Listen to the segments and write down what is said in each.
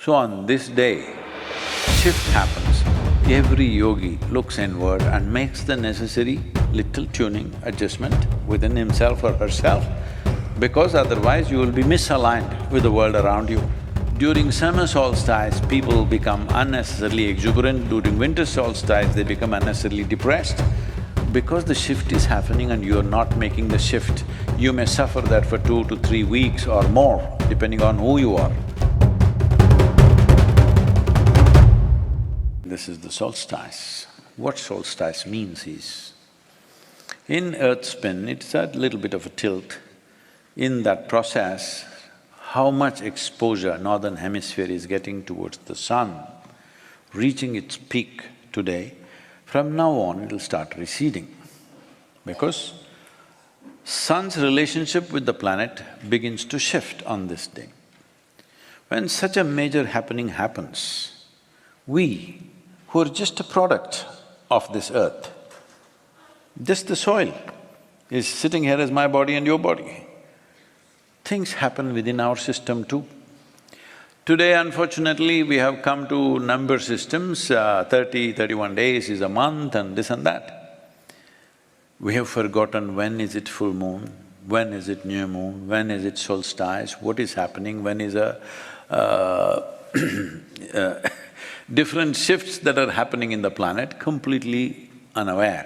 So on this day, shift happens. Every yogi looks inward and makes the necessary little tuning, adjustment within himself or herself, because otherwise you will be misaligned with the world around you. During summer solstice, people become unnecessarily exuberant. During winter solstice, they become unnecessarily depressed. Because the shift is happening and you're not making the shift, you may suffer that for 2 to 3 weeks or more, depending on who you are. This is the solstice. What solstice means is, in earth spin, it's a little bit of a tilt. In that process, how much exposure northern hemisphere is getting towards the sun, reaching its peak today, from now on it'll start receding. Because sun's relationship with the planet begins to shift on this day. When such a major happening happens, we, who are just a product of this earth, just the soil is sitting here as my body and your body. Things happen within our system too. Today, unfortunately, we have come to number systems, 30, 31 days is a month and this and that. We have forgotten when is it full moon, when is it new moon, when is it solstice, what is happening, when is different shifts that are happening in the planet, completely unaware.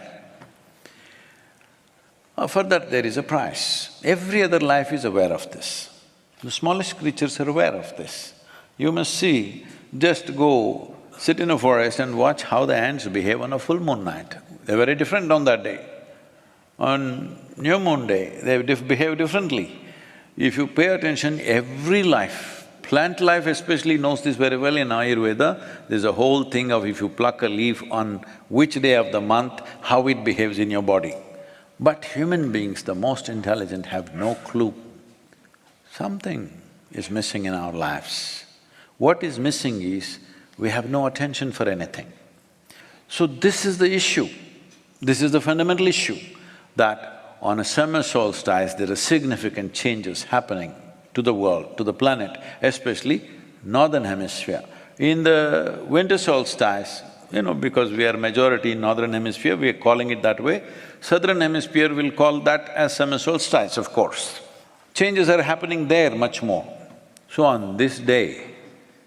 For that there is a price. Every other life is aware of this. The smallest creatures are aware of this. You must see, just go sit in a forest and watch how the ants behave on a full moon night. They're very different on that day. On new moon day, they behave differently. If you pay attention, every life, plant life especially knows this very well. In Ayurveda, there's a whole thing of if you pluck a leaf on which day of the month, how it behaves in your body. But human beings, the most intelligent, have no clue. Something is missing in our lives. What is missing is, we have no attention for anything. So this is the issue, this is the fundamental issue, that on a summer solstice, there are significant changes happening to the world, to the planet, especially northern hemisphere. In the winter solstice, because we are majority in northern hemisphere, we are calling it that way. Southern hemisphere will call that as summer solstice, of course. Changes are happening there much more. So on this day,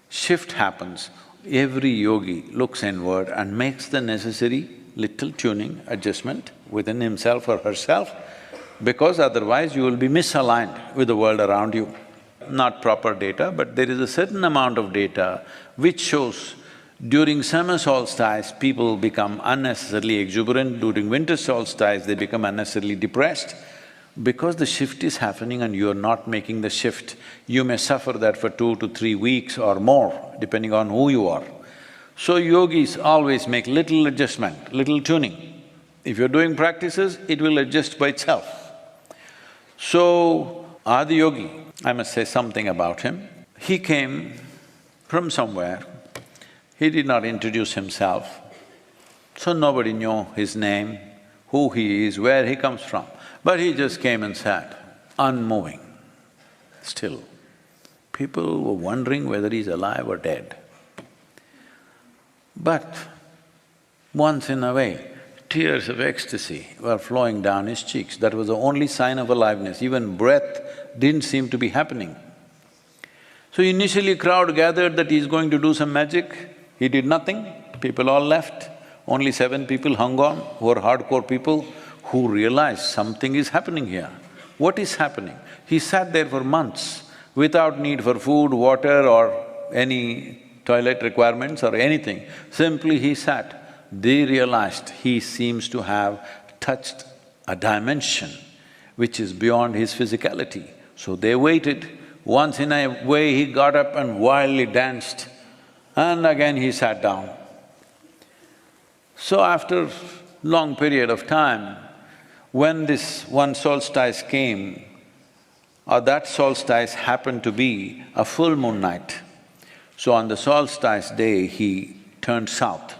shift happens. Every yogi looks inward and makes the necessary little tuning, adjustment within himself or herself, because otherwise you will be misaligned with the world around you. Not proper data, but there is a certain amount of data which shows during summer solstice, people become unnecessarily exuberant. During winter solstice, they become unnecessarily depressed. Because the shift is happening and you're not making the shift, you may suffer that for 2 to 3 weeks or more, depending on who you are. So yogis always make little adjustment, little tuning. If you're doing practices, it will adjust by itself. So, Adi Yogi, I must say something about him. He came from somewhere. He did not introduce himself, so nobody knew his name, who he is, where he comes from. But he just came and sat, unmoving, still. People were wondering whether he's alive or dead. But once in a way, tears of ecstasy were flowing down his cheeks. That was the only sign of aliveness. Even breath didn't seem to be happening. So initially crowd gathered that he's going to do some magic. He did nothing, people all left. Only 7 people hung on, who were hardcore people, who realized something is happening here. What is happening? He sat there for months without need for food, water or any toilet requirements or anything. Simply he sat. They realized he seems to have touched a dimension which is beyond his physicality. So they waited. Once in a way he got up and wildly danced, and again he sat down. So after long period of time, when this one solstice came, or that solstice happened to be a full moon night, so on the solstice day he turned south.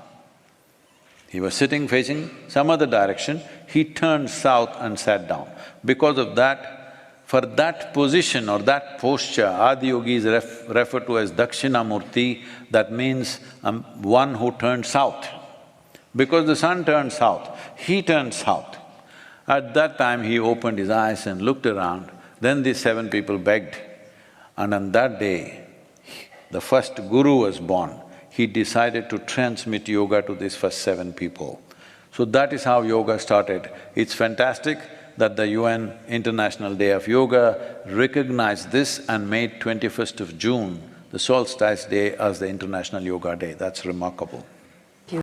He was sitting facing some other direction, he turned south and sat down. Because of that, For that position or that posture, Adiyogi is referred to as Dakshinamurti, that means one who turned south. Because the sun turned south, he turned south. At that time, he opened his eyes and looked around. Then these 7 people begged. And on that day, the first guru was born. He decided to transmit yoga to these first 7 people. So that is how yoga started. It's fantastic that the UN International Day of Yoga recognized this and made 21st of June, the solstice day, as the International Yoga Day. That's remarkable.